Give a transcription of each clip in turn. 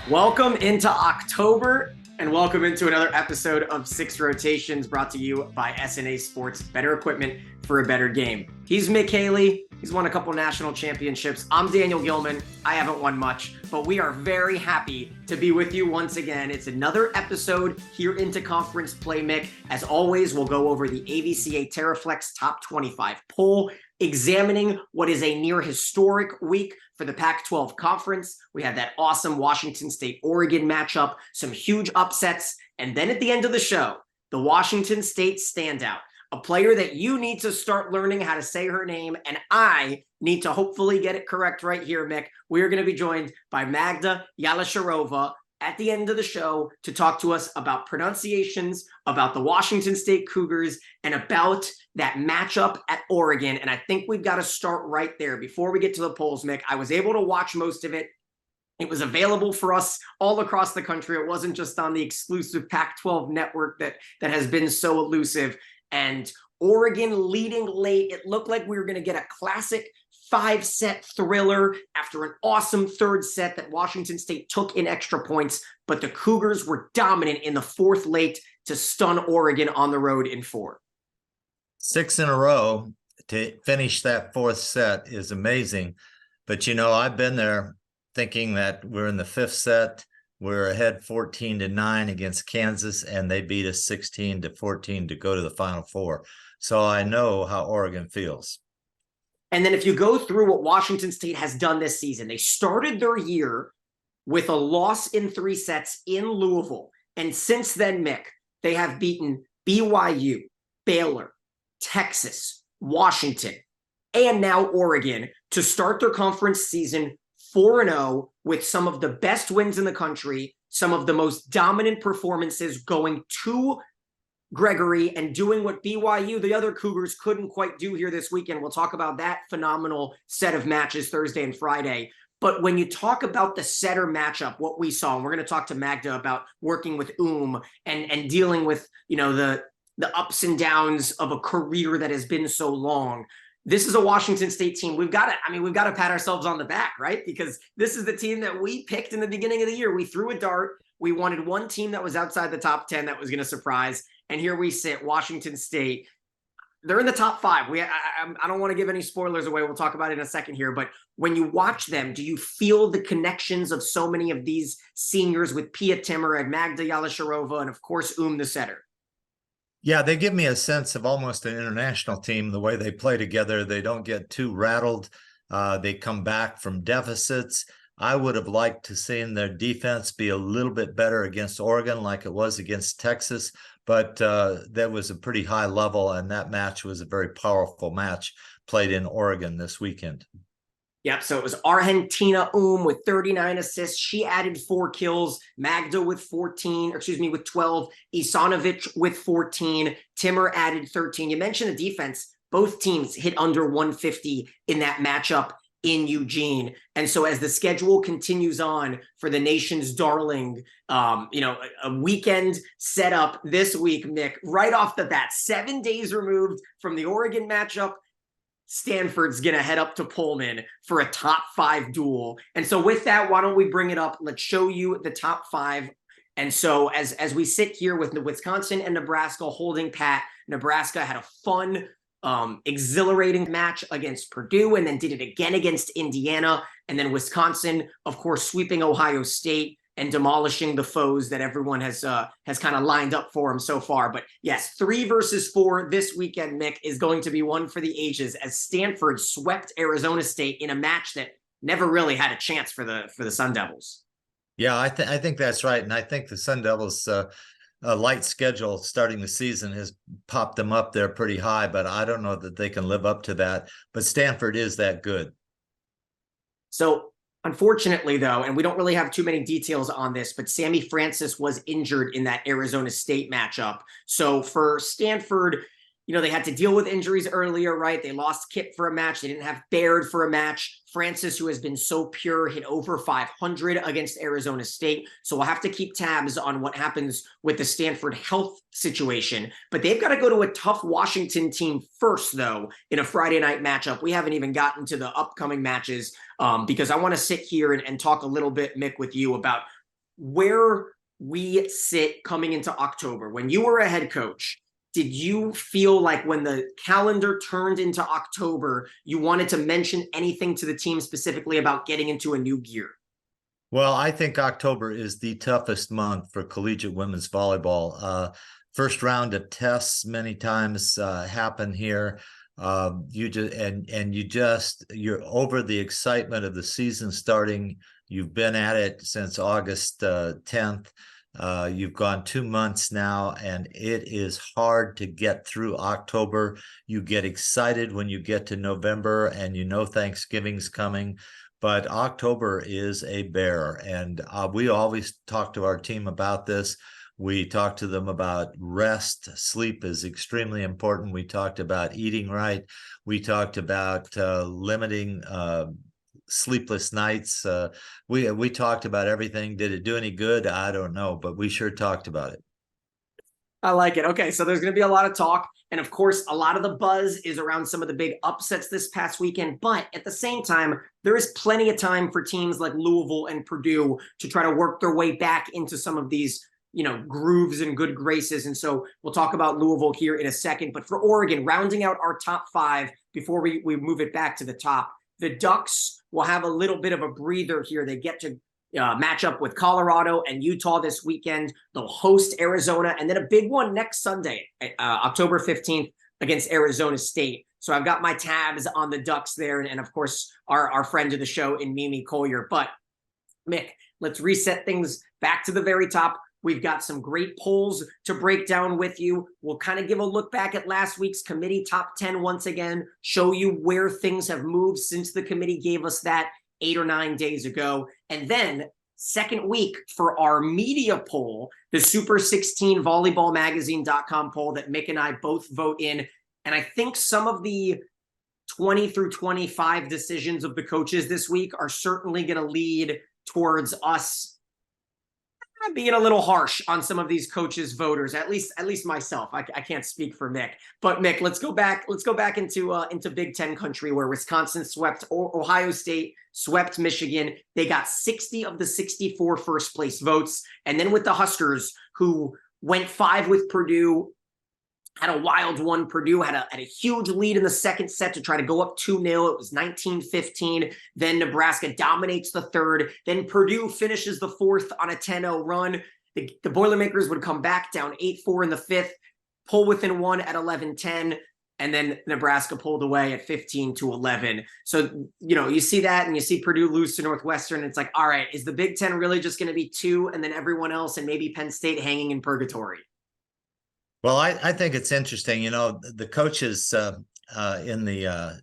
Welcome into October and welcome into another episode of Six Rotations brought to you by SNA Sports, better equipment for a better game. He's Mick Haley. He's won a couple national championships. I'm Daniel Gilman. I haven't won much, but we are very happy to be with you once again. It's another episode here into conference play, Mick. As always, we'll go over the AVCA TerraFlex Top 25 poll, examining what is a near historic week for the Pac-12 conference. We had that awesome Washington State-Oregon matchup, some huge upsets, and then at the end of the show, the Washington State standout, a player that you need to start learning how to say her name, and I need to hopefully get it correct right here, Mick. We are going to be joined by Magda Jehlarova at the end of the show to talk to us about pronunciations, about the Washington State Cougars, and about that matchup at Oregon. And I think we've got to start right there. Before we get to the polls, Mick, I was able to watch most of it. It was available for us all across the country. It wasn't just on the exclusive Pac-12 network that has been so elusive. And Oregon leading late. It looked like we were going to get a classic 5-set thriller after an awesome third set that Washington State took in extra points, but the Cougars were dominant in the fourth late to stun Oregon on the road in 4. 6 in a row to finish that fourth set is amazing. But, you know, I've been there thinking that we're in the fifth set. We're ahead 14-9 against Kansas, and they beat us 16-14 to go to the Final Four. So I know how Oregon feels. And then if you go through what Washington State has done this season, they started their year with a loss in 3 sets in Louisville. And since then, Mick, they have beaten BYU, Baylor, Texas, Washington, and now Oregon to start their conference season 4-0 with some of the best wins in the country, some of the most dominant performances going to Gregory and doing what BYU, the other Cougars, couldn't quite do here this weekend. We'll talk about that phenomenal set of matches Thursday and Friday. But when you talk about the setter matchup, what we saw, and we're going to talk to Magda about working with and dealing with, you know, the ups and downs of a career that has been so long. This is a Washington State team. We've got to pat ourselves on the back, right? Because this is the team that we picked in the beginning of the year. We threw a dart. We wanted one team that was outside the top 10 that was going to surprise. And here we sit, Washington State. They're in the top 5. I don't want to give any spoilers away. We'll talk about it in a second here. But when you watch them, do you feel the connections of so many of these seniors with Pia Timmer and Magda Jehlarova and, of course, the setter? Yeah, they give me a sense of almost an international team, the way they play together. They don't get too rattled. They come back from deficits. I would have liked to seen their defense be a little bit better against Oregon like it was against Texas, but that was a pretty high level, and that match was a very powerful match played in Oregon this weekend. Yep, so it was Argentina with 39 assists. She added 4 kills. Magda with 12. Isanovic with 14. Timmer added 13. You mentioned the defense. Both teams hit under 150 in that matchup in Eugene. And so as the schedule continues on for the nation's darling, a weekend set up this week, Mick, right off the bat, 7 days removed from the Oregon matchup, Stanford's going to head up to Pullman for a top 5 duel. And so with that, why don't we bring it up? Let's show you the top 5. And so as we sit here with Wisconsin and Nebraska holding pat, Nebraska had a fun, exhilarating match against Purdue and then did it again against Indiana. And then Wisconsin, of course, sweeping Ohio State and demolishing the foes that everyone has kind of lined up for them so far. But yes, 3 versus 4 this weekend, Mick, is going to be one for the ages as Stanford swept Arizona State in a match that never really had a chance for the Sun Devils. Yeah, I think that's right. And I think the Sun Devils' a light schedule starting the season has popped them up there pretty high, but I don't know that they can live up to that. But Stanford is that good. So unfortunately, though, and we don't really have too many details on this, but Sammy Francis was injured in that Arizona State matchup. So for Stanford, you know, they had to deal with injuries earlier, right? They lost Kip for a match. They didn't have Baird for a match. Francis, who has been so pure, hit over 500 against Arizona State. So we'll have to keep tabs on what happens with the Stanford health situation. But they've got to go to a tough Washington team first, though, in a Friday night matchup. We haven't even gotten to the upcoming matches because I want to sit here and talk a little bit, Mick, with you about where we sit coming into October. When you were a head coach, did you feel like when the calendar turned into October, you wanted to mention anything to the team specifically about getting into a new gear? Well, I think October is the toughest month for collegiate women's volleyball. First round of tests many times happen here. You're over the excitement of the season starting. You've been at it since August 10th. You've gone 2 months now, and it is hard to get through October. You get excited when you get to November and you know Thanksgiving's coming, but October is a bear. And we always talk to our team about this. We talked to them about rest. Sleep is extremely important. We talked about eating right. We talked about limiting sleepless nights. We talked about everything. Did it do any good? I don't know, but we sure talked about it. I like it. Okay, so there's going to be a lot of talk. And of course, a lot of the buzz is around some of the big upsets this past weekend. But at the same time, there is plenty of time for teams like Louisville and Purdue to try to work their way back into some of these, grooves and good graces. And so we'll talk about Louisville here in a second. But for Oregon, rounding out our top 5 before we move it back to the top, the Ducks will have a little bit of a breather here. They get to match up with Colorado and Utah this weekend. They'll host Arizona, and then a big one next Sunday, October 15th, against Arizona State. So I've got my tabs on the Ducks there, and of course, our friend of the show in Mimi Collier. But Mick, let's reset things back to the very top. We've got some great polls to break down with you. We'll kind of give a look back at last week's committee top 10 once again, show you where things have moved since the committee gave us that 8 or 9 days ago. And then second week for our media poll, the Super 16 volleyballmagazine.com poll that Mick and I both vote in. And I think some of the 20 through 25 decisions of the coaches this week are certainly going to lead towards us being a little harsh on some of these coaches' voters, at least myself. I can't speak for Mick, but Mick, let's go back into Big Ten country, where Wisconsin swept Ohio State, swept Michigan. They got 60 of the 64 first place votes. And then with the Huskers, who went 5 with Purdue, had a wild one. Purdue had a huge lead in the second set to try to go up 2-0. It was 19-15. Then Nebraska dominates the third. Then Purdue finishes the fourth on a 10-0 run. The Boilermakers would come back down 8-4 in the fifth, pull within 1 at 11-10. And then Nebraska pulled away at 15-11. So, you see that, and you see Purdue lose to Northwestern. It's like, all right, is the Big Ten really just going to be 2 and then everyone else and maybe Penn State hanging in purgatory? Well, I think it's interesting. The coaches in the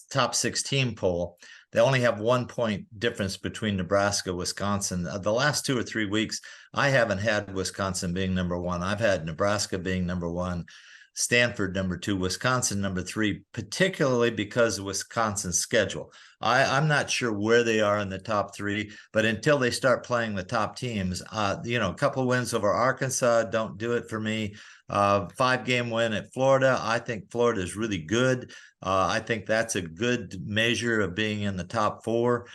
top 16 poll, they only have 1 point difference between Nebraska, Wisconsin. The last 2 or 3 weeks, I haven't had Wisconsin being number 1. I've had Nebraska being number 1, Stanford number 2, Wisconsin number 3, particularly because of Wisconsin's schedule. I'm not sure where they are in the top 3, but until they start playing the top teams, a couple wins over Arkansas don't do it for me. 5-game win at Florida. I think Florida is really good. I think that's a good measure of being in the top 4.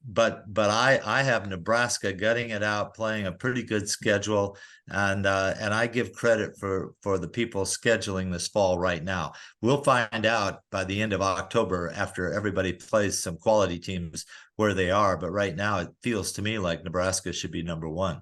But I have Nebraska gutting it out, playing a pretty good schedule, and I give credit for the people scheduling this fall right now. We'll find out by the end of October, after everybody plays some quality teams, where they are. But right now, it feels to me like Nebraska should be number 1.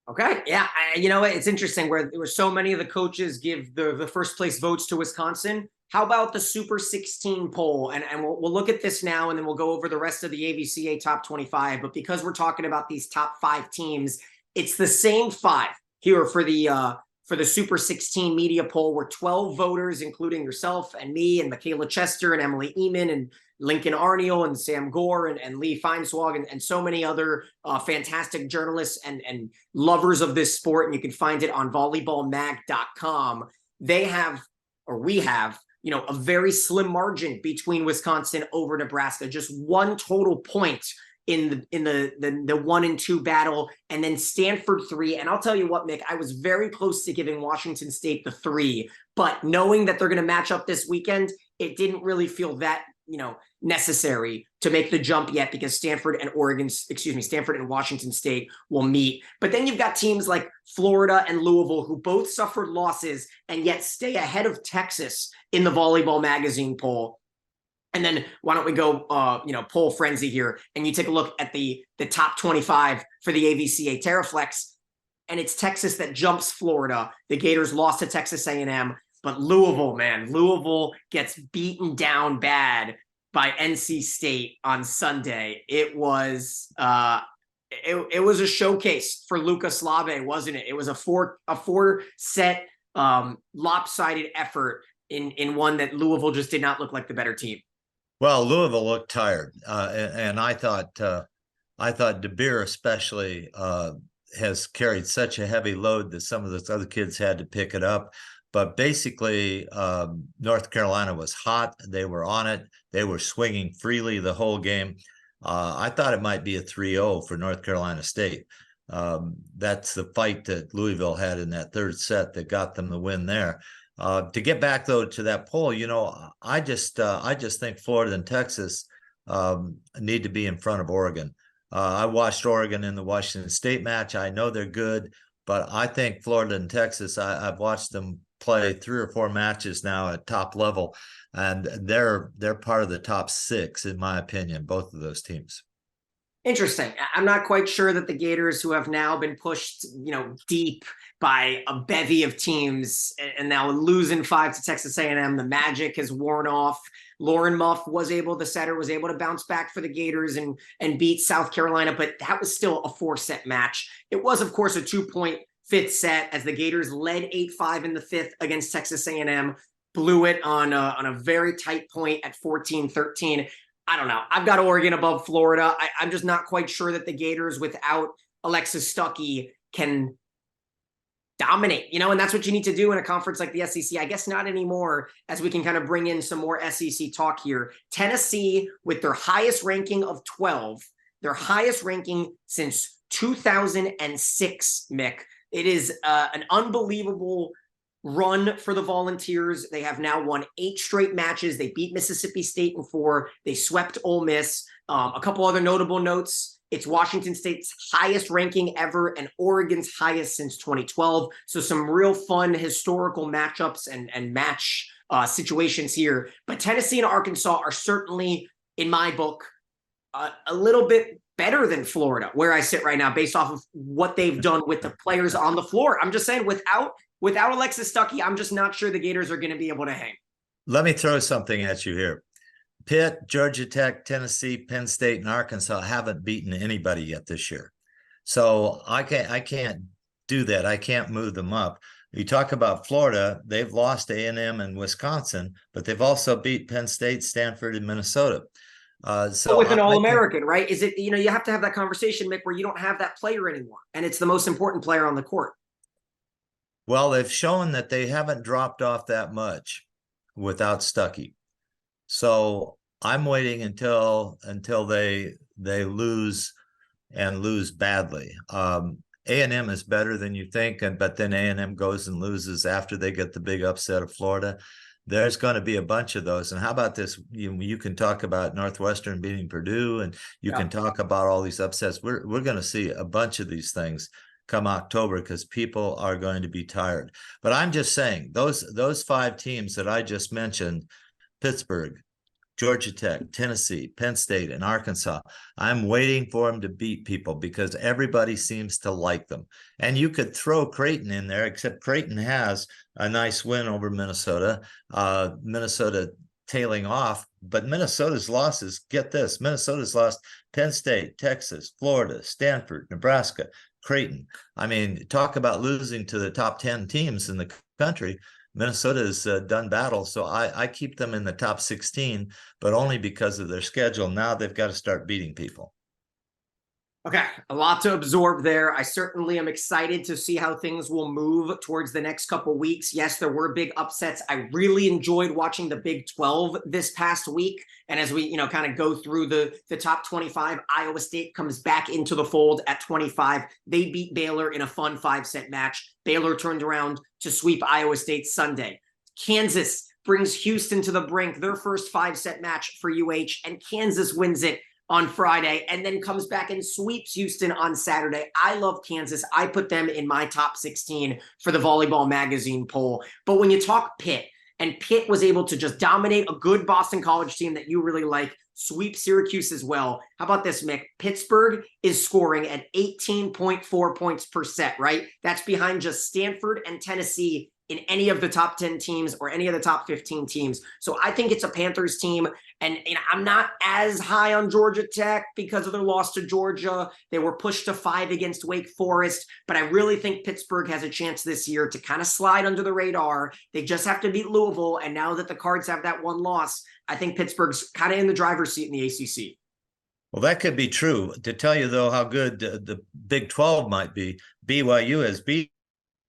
Okay. Yeah. It's interesting where so many of the coaches give the first place votes to Wisconsin. How about the Super 16 poll? And we'll look at this now, and then we'll go over the rest of the AVCA top 25. But because we're talking about these top 5 teams, it's the same 5 here for the Super 16 media poll, where 12 voters, including yourself and me and Michaela Chester and Emily Eamon and Lincoln Arniel and Sam Gore and Lee Feinswag and so many other fantastic journalists and lovers of this sport. And you can find it on volleyballmag.com. We have a very slim margin between Wisconsin over Nebraska, just 1 total point in the 1 and 2 battle, and then Stanford 3. And I'll tell you what, Mick, I was very close to giving Washington State the 3, but knowing that they're going to match up this weekend, it didn't really feel that necessary to make the jump yet, because Stanford and Washington State will meet. But then you've got teams like Florida and Louisville, who both suffered losses and yet stay ahead of Texas in the Volleyball Magazine poll. And then why don't we go, poll frenzy here, and you take a look at the top 25 for the AVCA Terraflex, and it's Texas that jumps Florida. The Gators lost to Texas A&M, but Louisville gets beaten down bad by NC State on Sunday. It was it was a showcase for Luka Slave, wasn't it? It was a four set lopsided effort in one that Louisville just did not look like the better team. Well, Louisville looked tired, and I thought De Beer especially has carried such a heavy load that some of those other kids had to pick it up. But basically, North Carolina was hot. They were on it. They were swinging freely the whole game. I thought it might be a 3-0 for North Carolina State. That's the fight that Louisville had in that third set that got them the win there. To get back though to that poll, I just think Florida and Texas need to be in front of Oregon. I watched Oregon in the Washington State match. I know they're good, but I think Florida and Texas, I've watched them play 3 or 4 matches now at top level, and they're part of the top 6 in my opinion, both of those teams. Interesting. I'm not quite sure that the Gators, who have now been pushed, deep by a bevy of teams, and now losing 5 to Texas A&M, the magic has worn off. Lauren Muff the setter was able to bounce back for the Gators and beat South Carolina, but that was still a 4-set match. It was, of course, a 2-point 5th set as the Gators led 8-5 in the 5th against Texas A&M, blew it on a very tight point at 14-13. I don't know. I've got Oregon above Florida. I'm just not quite sure that the Gators without Alexis Stuckey can dominate, and that's what you need to do in a conference like the SEC. I guess not anymore, as we can kind of bring in some more SEC talk here. Tennessee, with their highest ranking of 12, their highest ranking since 2006, Mick. It is an unbelievable run for the Volunteers. They have now won 8 straight matches. They beat Mississippi State in 4. They swept Ole Miss. A couple other notable notes. It's Washington State's highest ranking ever and Oregon's highest since 2012. So some real fun historical matchups and match situations here. But Tennessee and Arkansas are certainly, in my book, a little bit better than Florida, where I sit right now, based off of what they've done with the players on the floor. I'm just saying, without Alexis Stuckey, I'm just not sure the Gators are going to be able to hang. Let me throw something at you here. Pitt, Georgia Tech, Tennessee, Penn State, and Arkansas haven't beaten anybody yet this year. So I can't do that. I can't move them up. You talk about Florida, they've lost A&M and Wisconsin, but they've also beat Penn State, Stanford, and Minnesota. So with an All-American, right? Is it, you have to have that conversation, Mick, where you don't have that player anymore, and it's the most important player on the court. Well, they've shown that they haven't dropped off that much without Stuckey. So I'm waiting until they lose and lose badly. A&M is better than you think, but then A&M goes and loses after they get the big upset of Florida. There's going to be a bunch of those. And how about this? You can talk about Northwestern beating Purdue, and you can talk about all these upsets. We're going to see a bunch of these things come October, because people are going to be tired. But I'm just saying, those 5 teams that I just mentioned, Pittsburgh, Georgia Tech, Tennessee, Penn State, and Arkansas, I'm waiting for them to beat people because everybody seems to like them. And you could throw Creighton in there, except Creighton has a nice win over Minnesota. Minnesota tailing off, but Minnesota's losses, get this, Minnesota's lost Penn State, Texas, Florida, Stanford, Nebraska, Creighton. I mean, talk about losing to the top 10 teams in the country. Minnesota has done battle, so I keep them in the top 16, but only because of their schedule. Now they've got to start beating people. Okay, a lot to absorb there. I certainly am excited to see how things will move towards the next couple weeks. Yes, there were big upsets. I really enjoyed watching the Big 12 this past week. And as we, kind of go through the top 25, Iowa State comes back into the fold at 25. They beat Baylor in a fun 5-set match. Baylor turned around to sweep Iowa State Sunday. Kansas brings Houston to the brink, their first 5-set match for UH, and Kansas wins it on Friday and then comes back and sweeps Houston on Saturday. I love Kansas. I put them in my top 16 for the Volleyball Magazine poll. But when you talk Pitt, and Pitt was able to just dominate a good Boston College team that you really like, sweep Syracuse as well. How about this, Mick? Pittsburgh is scoring at 18.4 points per set, right? That's behind just Stanford and Tennessee in any of the top 10 teams or any of the top 15 teams. So I think it's a Panthers team. And I'm not as high on Georgia Tech because of their loss to Georgia. They were pushed to 5 against Wake Forest. But I really think Pittsburgh has a chance this year to kind of slide under the radar. They just have to beat Louisville. And now that the Cards have that one loss, I think Pittsburgh's kind of in the driver's seat in the ACC. Well, that could be true. To tell you, though, how good the Big 12 might be, BYU has beat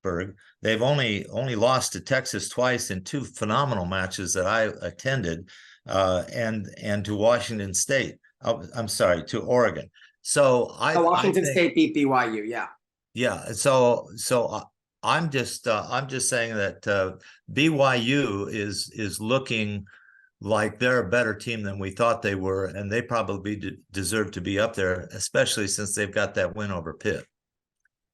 Pittsburgh. They've only lost to Texas twice in 2 phenomenal matches that I attended, and to Washington State. I'm sorry, to Oregon. So Washington State beat BYU. Yeah. Yeah. So I'm just saying that BYU is looking like they're a better team than we thought they were, and they probably deserve to be up there, especially since they've got that win over Pitt.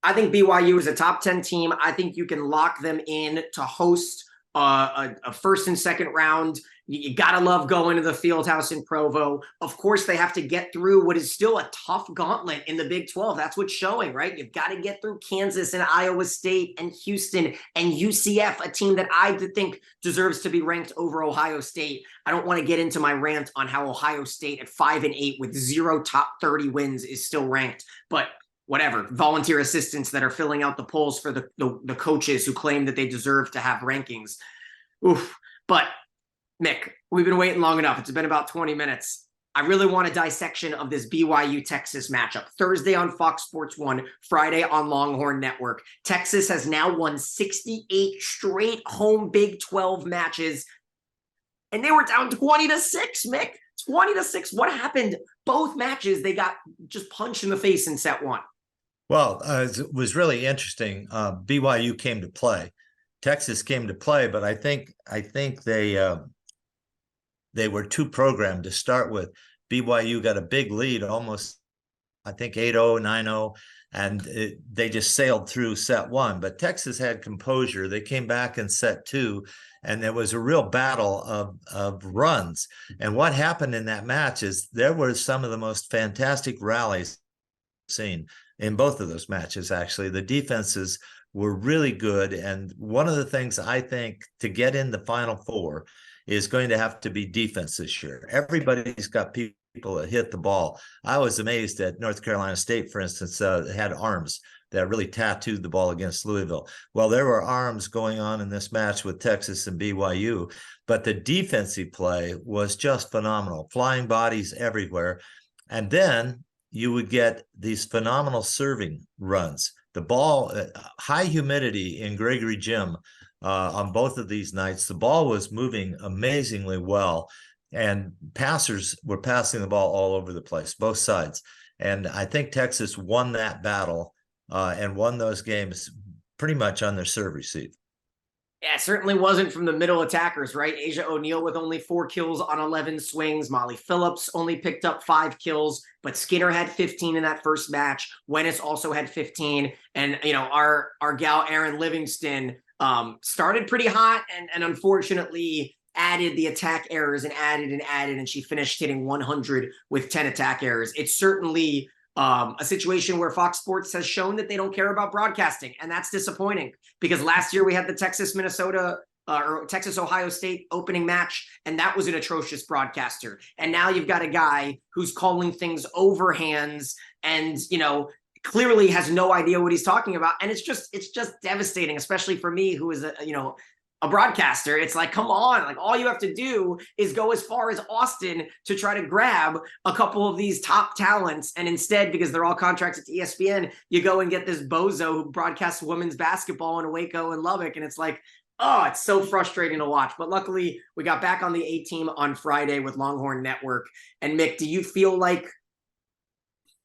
I think BYU is a top 10 team. I think you can lock them in to host a first and second round. You got to love going to the Fieldhouse in Provo. Of course, they have to get through what is still a tough gauntlet in the Big 12. That's what's showing, right? You've got to get through Kansas and Iowa State and Houston and UCF, a team that I think deserves to be ranked over Ohio State. I don't want to get into my rant on how Ohio State at 5-8 with 0 top 30 wins is still ranked, but whatever, volunteer assistants that are filling out the polls for the coaches who claim that they deserve to have rankings. Oof. But Mick, we've been waiting long enough. It's been about 20 minutes. I really want a dissection of this BYU-Texas matchup. Thursday on Fox Sports 1, Friday on Longhorn Network. Texas has now won 68 straight home Big 12 matches, and they were down 20-6, Mick. 20-6. What happened? Both matches, they got just punched in the face in set 1. Well, it was really interesting. BYU came to play. Texas came to play, but I think they were too programmed to start with. BYU got a big lead, almost, I think 8-0, 9-0, and they just sailed through set 1. But Texas had composure. They came back in set 2, and there was a real battle of runs. And what happened in that match is there were some of the most fantastic rallies seen in both of those matches. Actually, the defenses were really good. And one of the things I think to get in the Final Four is going to have to be defense this year. Everybody's got people that hit the ball. I was amazed at North Carolina State, for instance, had arms that really tattooed the ball against Louisville. Well, there were arms going on in this match with Texas and BYU, but the defensive play was just phenomenal. Flying bodies everywhere. And then you would get these phenomenal serving runs. The ball, high humidity in Gregory Gym on both of these nights. The ball was moving amazingly well, and passers were passing the ball all over the place, both sides. And I think Texas won that battle and won those games pretty much on their serve receive. Yeah, it certainly wasn't from the middle attackers, right? Asia O'Neal with only 4 kills on 11 swings. Molly Phillips only picked up 5 kills, but Skinner had 15 in that first match. Wennis also had 15. And, our gal, Erin Livingston, started pretty hot and unfortunately added the attack errors and added, and she finished hitting 100 with 10 attack errors. It's certainly a situation where Fox Sports has shown that they don't care about broadcasting, and that's disappointing because last year we had the Texas-Minnesota or Texas-Ohio State opening match, and that was an atrocious broadcaster. And now you've got a guy who's calling things overhands and, clearly has no idea what he's talking about. And it's just devastating, especially for me, who is a broadcaster. It's like, come on, like all you have to do is go as far as Austin to try to grab a couple of these top talents. And instead, because they're all contracted to ESPN, you go and get this bozo who broadcasts women's basketball in Waco and Lubbock. And it's like, oh, it's so frustrating to watch. But luckily we got back on the A team on Friday with Longhorn Network. And Mick, do you feel like,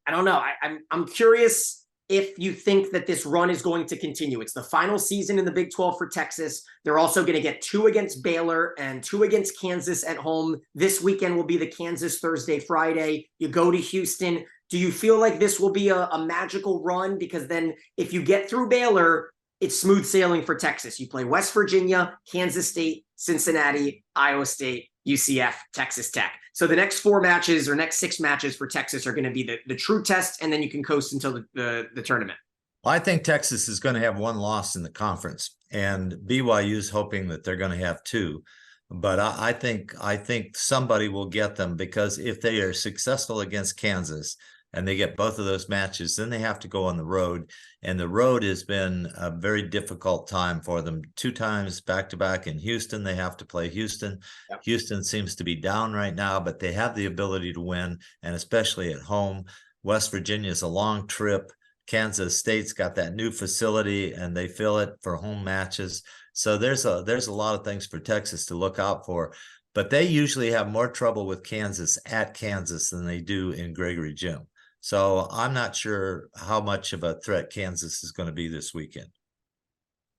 I don't know, I'm curious if you think that this run is going to continue. It's the final season in the Big 12 for Texas. They're also going to get 2 against Baylor and 2 against Kansas at home. This weekend will be the Kansas Thursday, Friday. You go to Houston. Do you feel like this will be a magical run? Because then if you get through Baylor, it's smooth sailing for Texas. You play West Virginia, Kansas State, Cincinnati, Iowa State, UCF, Texas Tech. So the next 4 matches or next 6 matches for Texas are going to be the true test, and then you can coast until the tournament. Well, I think Texas is going to have 1 loss in the conference, and BYU is hoping that they're going to have 2. But I think somebody will get them, because if they are successful against Kansas and they get both of those matches, then they have to go on the road. And the road has been a very difficult time for them. 2 times back-to-back in Houston, they have to play Houston. Yep. Houston seems to be down right now, but they have the ability to win, and especially at home. West Virginia is a long trip. Kansas State's got that new facility, and they fill it for home matches. So there's a lot of things for Texas to look out for. But they usually have more trouble with Kansas at Kansas than they do in Gregory Gym. So I'm not sure how much of a threat Kansas is going to be this weekend.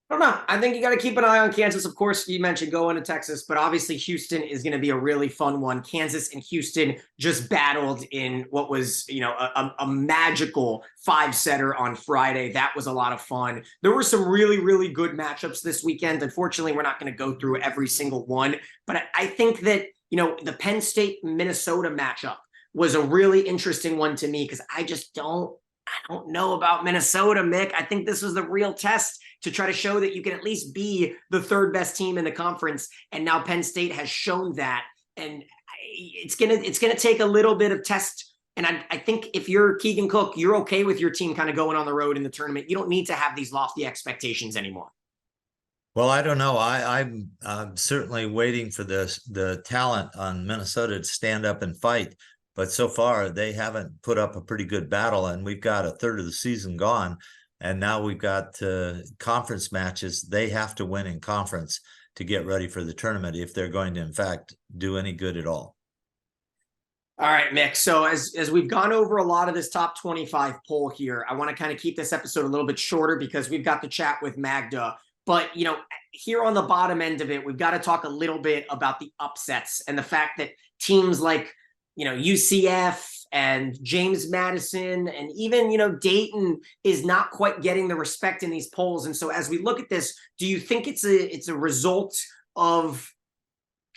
I don't know. I think you got to keep an eye on Kansas. Of course, you mentioned going to Texas, but obviously Houston is going to be a really fun one. Kansas and Houston just battled in what was, a magical 5-setter on Friday. That was a lot of fun. There were some really, really good matchups this weekend. Unfortunately, we're not going to go through every single one, but I think that, the Penn State-Minnesota matchup was a really interesting one to me, because I don't know about Minnesota, Mick. I think this was the real test to try to show that you can at least be the 3rd best team in the conference. And now Penn State has shown that. And it's gonna take a little bit of test. And I think if you're Keegan Cook, you're okay with your team kind of going on the road in the tournament. You don't need to have these lofty expectations anymore. Well, I don't know. I'm certainly waiting for the talent on Minnesota to stand up and fight. But so far, they haven't put up a pretty good battle, and we've got a third of the season gone, and now we've got conference matches. They have to win in conference to get ready for the tournament if they're going to, in fact, do any good at all. All right, Mick. So as we've gone over a lot of this top 25 poll here, I want to kind of keep this episode a little bit shorter because we've got the chat with Magda. But, here on the bottom end of it, we've got to talk a little bit about the upsets and the fact that teams like UCF and James Madison and even, Dayton is not quite getting the respect in these polls. And so as we look at this, do you think it's a result of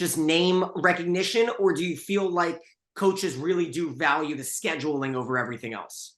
just name recognition, or do you feel like coaches really do value the scheduling over everything else?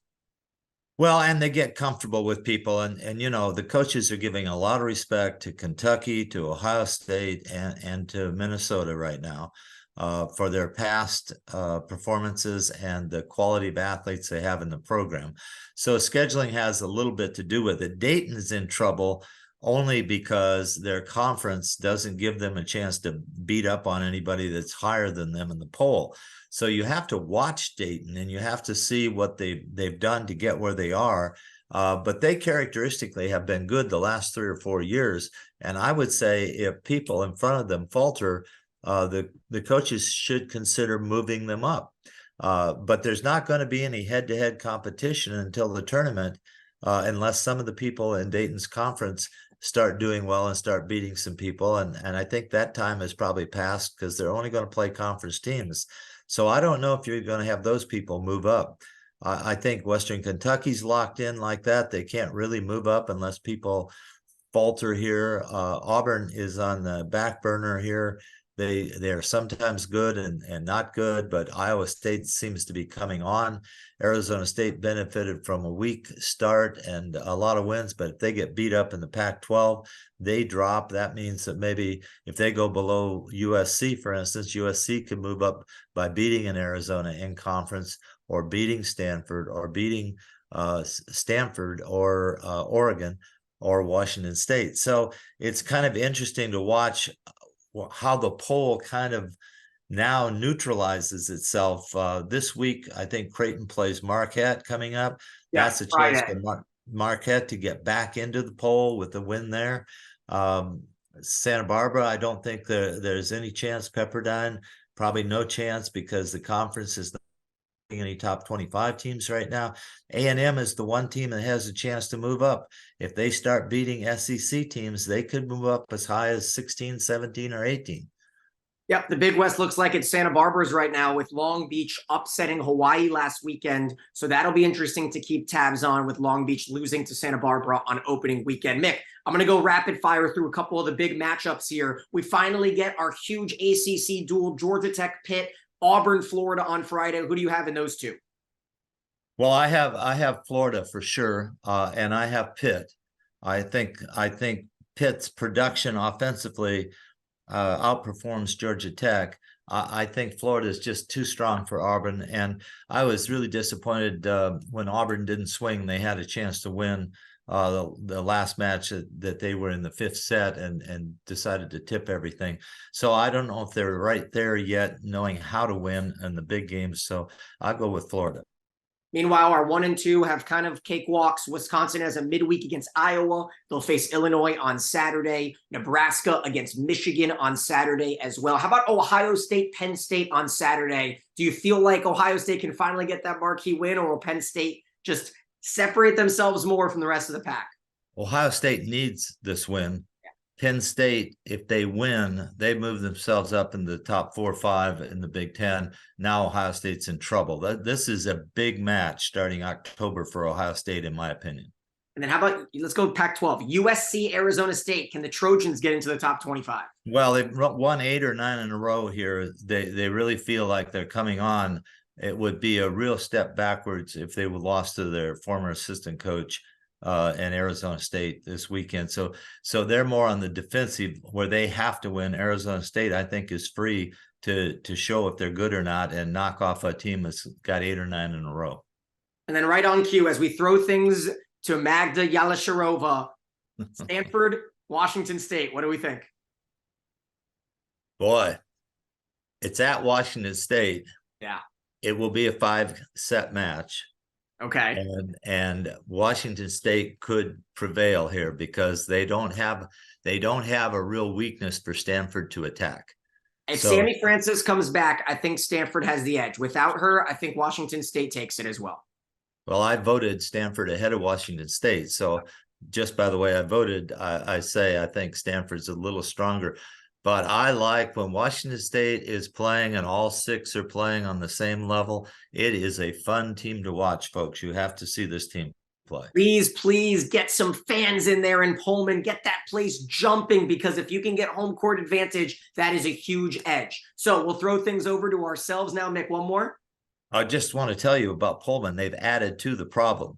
Well, and they get comfortable with people, and the coaches are giving a lot of respect to Kentucky, to Ohio State, and to Minnesota right now. For their past performances and the quality of athletes they have in the program. So scheduling has a little bit to do with it. Dayton is in trouble only because their conference doesn't give them a chance to beat up on anybody that's higher than them in the poll. So you have to watch Dayton, and you have to see what they've done to get where they are. But they characteristically have been good the last 3 or 4 years. And I would say if people in front of them falter, the coaches should consider moving them up. But there's not going to be any head-to-head competition until the tournament, unless some of the people in Dayton's conference start doing well and start beating some people. And I think that time has probably passed, because they're only going to play conference teams. So I don't know if you're going to have those people move up. I think Western Kentucky's locked in like that. They can't really move up unless people falter here. Auburn is on the back burner here. They are sometimes good and not good, but Iowa State seems to be coming on. Arizona State benefited from a weak start and a lot of wins, but if they get beat up in the Pac-12, they drop. That means that maybe if they go below USC, for instance, USC can move up by beating an Arizona in conference, or beating Stanford, or beating Stanford, or Oregon, or Washington State. So it's kind of interesting to watch how the poll kind of now neutralizes itself. This week, I think Creighton plays Marquette coming up. Yeah, that's a chance for Marquette to get back into the poll with the win there. Santa Barbara, I don't think there's any chance. Pepperdine, probably no chance, because the conference is any top 25 teams right now. A&M is the one team that has a chance to move up. If they start beating SEC teams, they could move up as high as 16, 17, or 18. Yep, the Big West looks like it's Santa Barbara's right now, with Long Beach upsetting Hawaii last weekend. So that'll be interesting to keep tabs on, with Long Beach losing to Santa Barbara on opening weekend. Mick, I'm going to go rapid fire through a couple of the big matchups here. We finally get our huge ACC duel, Georgia Tech Pitt, Auburn, Florida on Friday. Who do you have in those two? Well, I have Florida for sure, and I have Pitt. I think Pitt's production offensively outperforms Georgia Tech. I think Florida is just too strong for Auburn, and I was really disappointed when Auburn didn't swing. They had a chance to win the last match that they were in the fifth set and decided to tip everything. So I don't know if they're right there yet, knowing how to win in the big games. So I'll go with Florida. Meanwhile, our 1 and 2 have kind of cakewalks. Wisconsin has a midweek against Iowa. They'll face Illinois on Saturday. Nebraska against Michigan on Saturday as well. How about Ohio State, Penn State on Saturday? Do you feel like Ohio State can finally get that marquee win, or will Penn State just separate themselves more from the rest of the pack? Ohio State needs this win. Penn State, if they win, they move themselves up in the top 4 or 5 in the Big Ten. Now Ohio State's in trouble. This is a big match starting October for Ohio State, in my opinion. And then how about, let's go Pac-12. USC, Arizona State. Can the Trojans get into the top 25? Well, they've won 8 or 9 in a row here. They really feel like they're coming on. It would be a real step backwards if they would lost to their former assistant coach and Arizona State this weekend. So they're more on the defensive, where they have to win. Arizona State, I think, is free to show if they're good or not and knock off a team that's got 8 or 9 in a row. And then right on cue, as we throw things to Magda Jehlarova, Stanford, Washington State. What do we think? Boy, it's at Washington State. Yeah. It will be a 5-set match. Okay. And Washington State could prevail here because they don't have a real weakness for Stanford to attack. If Sammy Francis comes back, I think Stanford has the edge. Without her, I think Washington State takes it as well. Well, I voted Stanford ahead of Washington State. So just by the way I voted, I say I think Stanford's a little stronger. But I like when Washington State is playing and all 6 are playing on the same level. It is a fun team to watch, folks. You have to see this team play. Please get some fans in there in Pullman. Get that place jumping, because if you can get home court advantage, that is a huge edge. So we'll throw things over to ourselves now. Mick, one more. I just want to tell you about Pullman. They've added to the problem.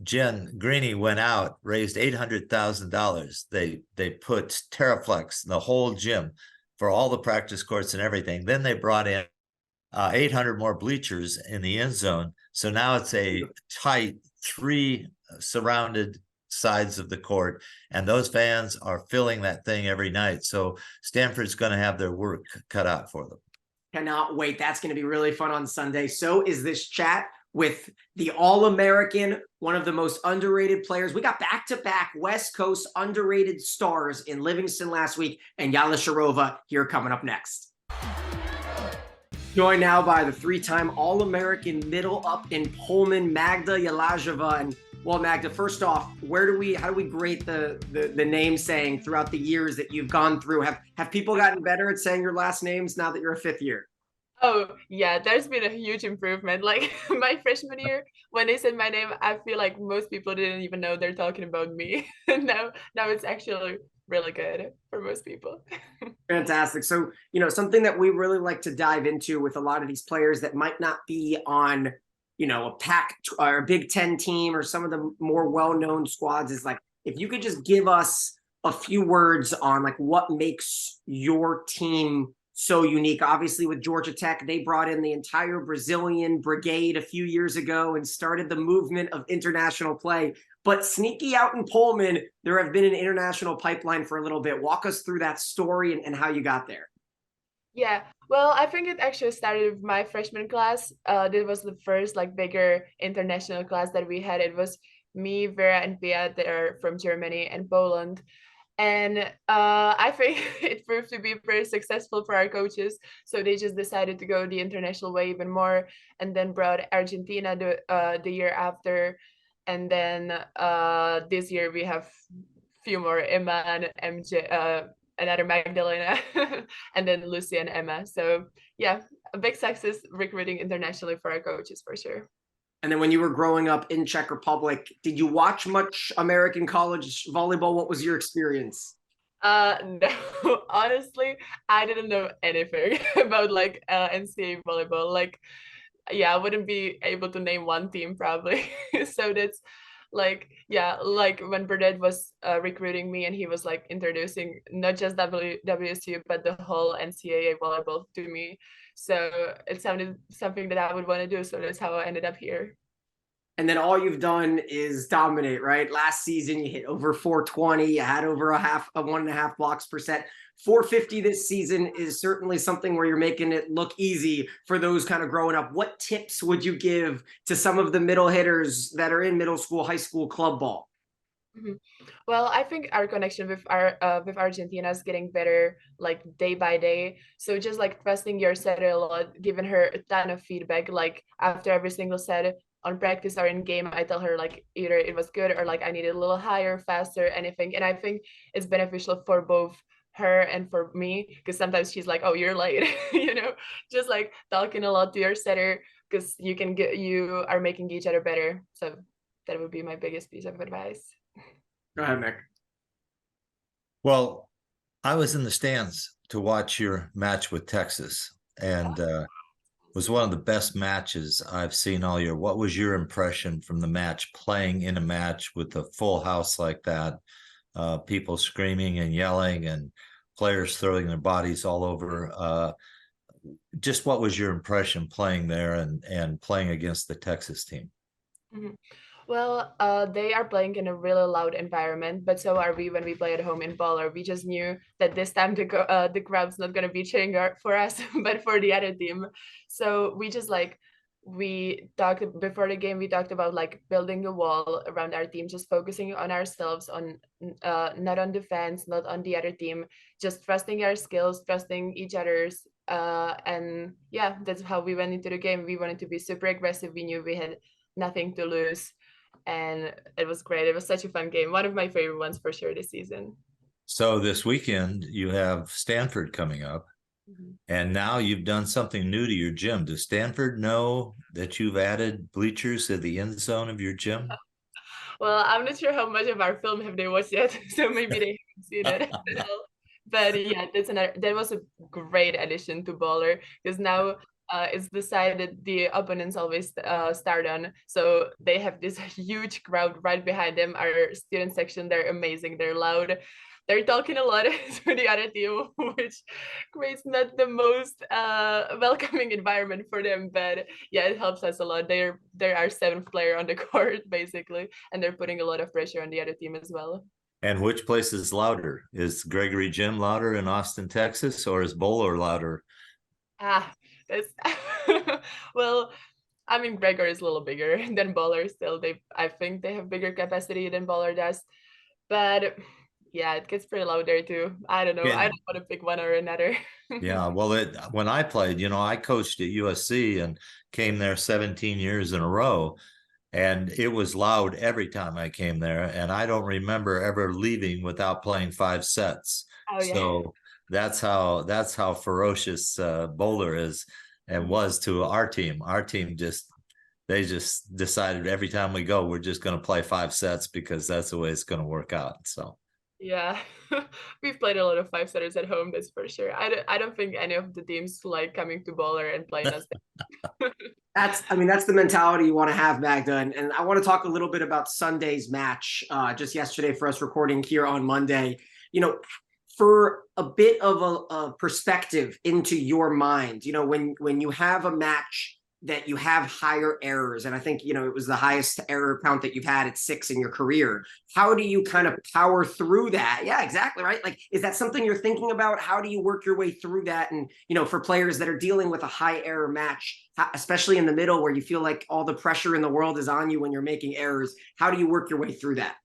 Jen Greeny went out, raised $800,000. They put Terraflex, the whole gym, for all the practice courts and everything. Then they brought in 800 more bleachers in the end zone. So now it's a tight 3 surrounded sides of the court, and those fans are filling that thing every night. So Stanford's going to have their work cut out for them. Cannot wait. That's going to be really fun on Sunday. So is this chat with the All-American, one of the most underrated players. We got back-to-back West Coast underrated stars in Livingston last week, and Jehlarova here coming up next. Joined now by the 3-time All-American middle up in Pullman, Magda Jehlarova. And well, Magda, first off, how do we grade the name saying throughout the years that you've gone through? Have people gotten better at saying your last names now that you're a 5th year? Oh, yeah, there's been a huge improvement. Like my freshman year, when they said my name, I feel like most people didn't even know they're talking about me. now it's actually really good for most people. Fantastic. So, something that we really like to dive into with a lot of these players that might not be on, a Pac or a Big Ten team or some of the more well-known squads, is like, if you could just give us a few words on like what makes your team so unique. Obviously with Georgia Tech, they brought in the entire Brazilian brigade a few years ago and started the movement of international play. But sneaky out in Pullman, there have been an international pipeline for a little bit. Walk us through that story and how you got there. Yeah, well, I think it actually started with my freshman class. This was the first like bigger international class that we had. It was me, Vera, and Bea that are from Germany and Poland. And I think it proved to be very successful for our coaches. So they just decided to go the international way even more, and then brought Argentina the year after. And then this year we have few more, Emma and MJ, another Magdalena, and then Lucy and Emma. So yeah, a big success recruiting internationally for our coaches for sure. And then when you were growing up in Czech Republic, did you watch much American college volleyball? What was your experience? No, honestly, I didn't know anything about like NCAA volleyball. Like, yeah, I wouldn't be able to name one team probably. So that's like, yeah, like when Burdett was recruiting me and he was like introducing not just WSU but the whole NCAA volleyball to me. So it sounded something that I would want to do. So that's how I ended up here. And then all you've done is dominate, right? Last season, you hit over 420. You had over a 1.5 blocks per set. 450 this season is certainly something where you're making it look easy for those kind of growing up. What tips would you give to some of the middle hitters that are in middle school, high school club ball? Mm-hmm. Well, I think our connection with Argentina is getting better like day by day. So just like trusting your setter a lot, giving her a ton of feedback. Like after every single set on practice or in game, I tell her like either it was good or like I needed a little higher, faster, anything. And I think it's beneficial for both her and for me, because sometimes she's like, "Oh, you're late," just like talking a lot to your setter because you are making each other better. So that would be my biggest piece of advice. Go ahead, Mick. Well, I was in the stands to watch your match with Texas, and was one of the best matches I've seen all year. What was your impression from the match, playing in a match with a full house like that, people screaming and yelling and players throwing their bodies all over? Just what was your impression playing there and playing against the Texas team? Mm-hmm. Well, they are playing in a really loud environment, but so are we when we play at home in Baller. We just knew that this time the crowd's not going to be cheering for us, but for the other team. So we talked before the game. We talked about like building a wall around our team, just focusing on ourselves, on not on defense, not on the other team, just trusting our skills, trusting each other's. And yeah, that's how we went into the game. We wanted to be super aggressive. We knew we had nothing to lose, and it was great. It was such a fun game, one of my favorite ones for sure this season. So this weekend you have Stanford coming up, and now you've done something new to your gym. Does Stanford know that you've added bleachers to the end zone of your gym? Well, I'm not sure how much of our film have they watched yet, so maybe they haven't seen it at all. But yeah, that was a great addition to Baller, because now it's decided the opponents always start on. So they have this huge crowd right behind them. Our student section, they're amazing. They're loud. They're talking a lot to the other team, which creates not the most welcoming environment for them. But yeah, it helps us a lot. They're our seventh player on the court, basically, and they're putting a lot of pressure on the other team as well. And which place is louder? Is Gregory Gym louder in Austin, Texas, or is Bowler louder? That's well, I mean, Gregor is a little bigger than Baller still. I think they have bigger capacity than Baller does. But yeah, it gets pretty loud there too. I don't know. I don't want to pick one or another. Yeah, well, when I played, I coached at USC and came there 17 years in a row. And it was loud every time I came there. And I don't remember ever leaving without playing 5 sets. Oh, yeah. So that's how ferocious Bowler is and was to our team. Our team they just decided every time we go, we're just going to play 5 sets because that's the way it's going to work out. So yeah, we've played a lot of 5-setters at home, that's for sure. I don't think any of the teams like coming to Baller and playing us. That's the mentality you want to have, Magda. And I want to talk a little bit about Sunday's match just yesterday for us recording here on Monday. For a bit of a perspective into your mind, when you have a match that you have higher errors, and I think, it was the highest error count that you've had at 6 in your career. How do you kind of power through that? Yeah, exactly. Right. Like, is that something you're thinking about? How do you work your way through that? And, for players that are dealing with a high error match, especially in the middle where you feel like all the pressure in the world is on you when you're making errors, how do you work your way through that?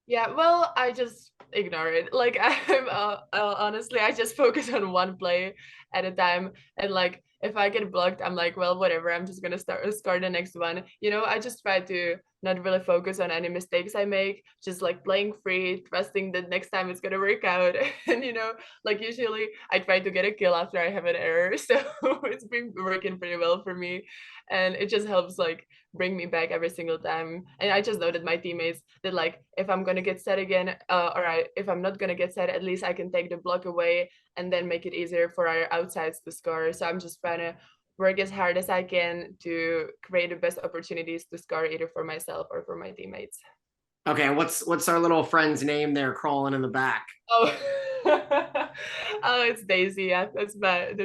Yeah, well, I just ignore it. Like honestly, I just focus on one play at a time, and like if I get blocked, I'm like, well, whatever. I'm just gonna score the next one. I just try to not really focus on any mistakes I make. Just like playing free, trusting that next time it's gonna work out. And like usually I try to get a kill after I have an error, so it's been working pretty well for me, and it just helps like bring me back every single time. And I just know that my teammates that like if I'm gonna get set again, if I'm not gonna get set, at least I can take the block away and then make it easier for our outsides to score. So I'm just trying to work as hard as I can to create the best opportunities to score either for myself or for my teammates. Okay, what's our little friend's name there crawling in the back? Oh, oh, it's Daisy. Yeah, that's my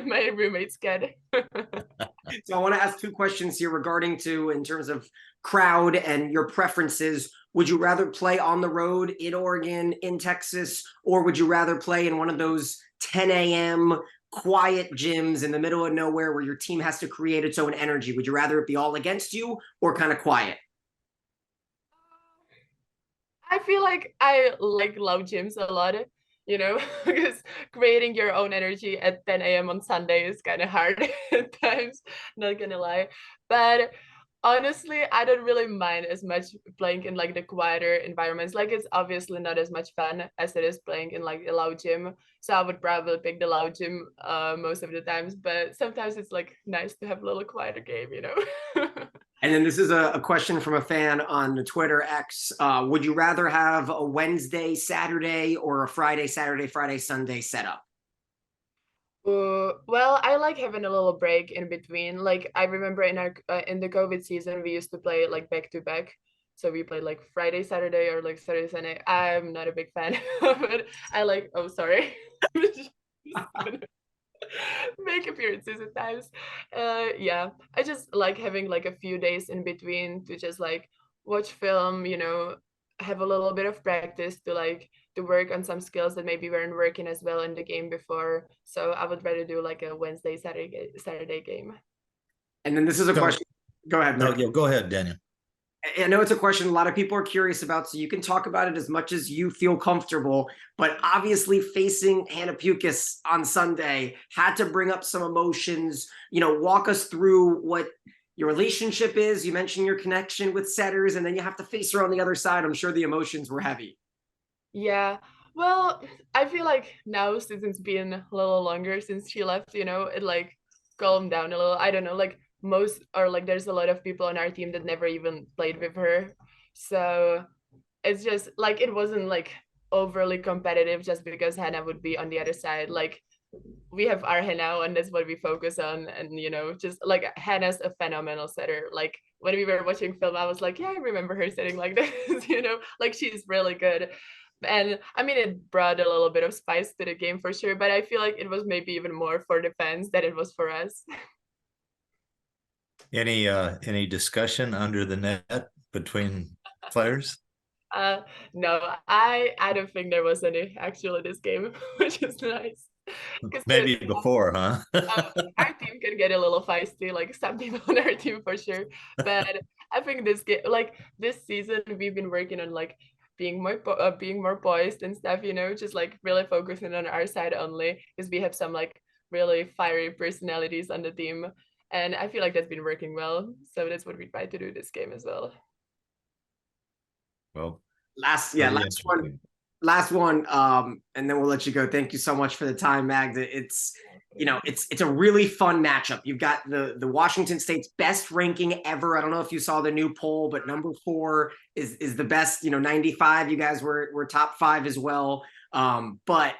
my roommate's cat. So I want to ask two questions here regarding to in terms of crowd and your preferences. Would you rather play on the road in Oregon, in Texas, or would you rather play in one of those 10 a.m. quiet gyms in the middle of nowhere where your team has to create its own energy? Would you rather it be all against you or kind of quiet? I feel like I like loud gyms a lot, because creating your own energy at 10 a.m. on Sunday is kind of hard at times, not gonna lie. But honestly, I don't really mind as much playing in like the quieter environments. Like it's obviously not as much fun as it is playing in like a loud gym. So I would probably pick the loud gym most of the times, but sometimes it's like nice to have a little quieter game. And then this is a question from a fan on the Twitter X. Would you rather have a Wednesday, Saturday, or a Friday, Saturday, Friday, Sunday setup? Well, I like having a little break in between. Like I remember in the COVID season, we used to play like back to back. So we played like Friday, Saturday, or like Saturday, Sunday. I'm not a big fan of it. I like. Oh, sorry. Make appearances at times. Yeah, I just like having like a few days in between to just like watch film, have a little bit of practice to work on some skills that maybe weren't working as well in the game before. So I would rather do like a Wednesday, Saturday game. And then this is a question. Go ahead, No, Mick. yeah, go ahead, Daniel. I know it's a question a lot of people are curious about, so you can talk about it as much as you feel comfortable. But obviously, facing Hannah Pukis on Sunday had to bring up some emotions. Walk us through what your relationship is. You mentioned your connection with setters, and then you have to face her on the other side. I'm sure the emotions were heavy. Yeah. Well, I feel like now since it's been a little longer since she left, it like calmed down a little. I don't know, like most or like there's a lot of people on our team that never even played with her. So it's just like it wasn't like overly competitive just because Hannah would be on the other side. Like we have our Hannah and that's what we focus on. And just like Hannah's a phenomenal setter. Like when we were watching film, I was like, yeah, I remember her setting like this, like she's really good. And I mean, it brought a little bit of spice to the game for sure, but I feel like it was maybe even more for the fans than it was for us. Any discussion under the net between players? Uh, no, I don't think there was any actually this game, which is nice. Maybe before, huh? Our team can get a little feisty, like some people on our team for sure. But I think this game, like this season, we've been working on like being more poised and stuff. Just like really focusing on our side only because we have some like really fiery personalities on the team, and I feel like that's been working well. So that's what we try to do this game as well. Well, Last one, and then we'll let you go. Thank you so much for the time, Magda. It's a really fun matchup. You've got the Washington State's best ranking ever. I don't know if you saw the new poll, but number 4 is the best. 95. You guys were top 5 as well. But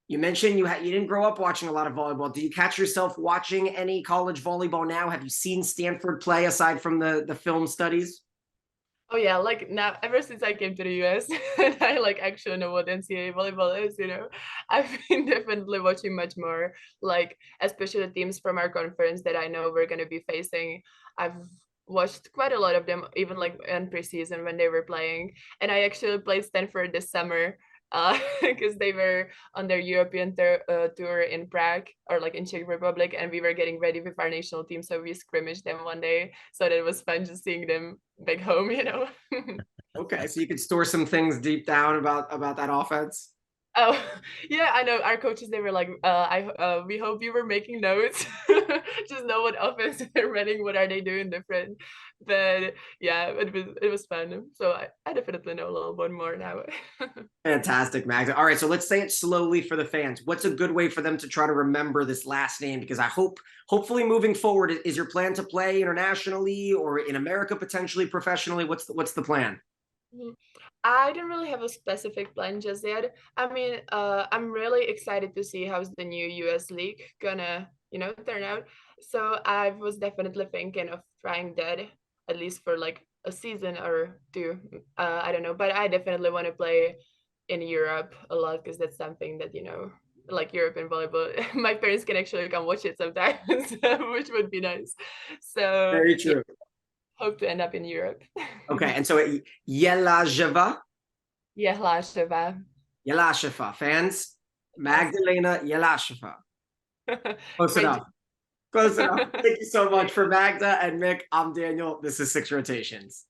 you mentioned you didn't grow up watching a lot of volleyball. Do you catch yourself watching any college volleyball now? Have you seen Stanford play aside from the film studies? Oh yeah, like now ever since I came to the US and I like actually know what NCAA volleyball is, I've been definitely watching much more, like especially the teams from our conference that I know we're gonna be facing. I've watched quite a lot of them, even like in preseason when they were playing. And I actually played Stanford this summer because they were on their European tour in Prague or like in Czech Republic, and we were getting ready with our national team, so we scrimmaged them one day. So that was fun just seeing them back home. Okay, so you could store some things deep down about that offense. Oh, yeah, I know. Our coaches, they were like, we hope you were making notes. Just know what offense they're running, what are they doing different. But yeah, it was fun. So I definitely know a little bit more now. Fantastic, Magda. All right, so let's say it slowly for the fans. What's a good way for them to try to remember this last name? Because hopefully moving forward, is your plan to play internationally or in America potentially professionally? What's the plan? Mhm. I don't really have a specific plan just yet. I mean, I'm really excited to see how's the new US League gonna, turn out. So I was definitely thinking of trying that at least for like a season or two. I don't know, but I definitely want to play in Europe a lot because that's something that, like European volleyball, my parents can actually come watch it sometimes, which would be nice. So Very yeah, true. hope to end up in Europe. Okay, and so Jehlarova, Jehlarova. Jehlarova fans, Magdalena Jehlarova. Close Great. enough. Close enough. Thank you so much Great. for Magda and Mick. I'm Daniel. This is Six Rotations.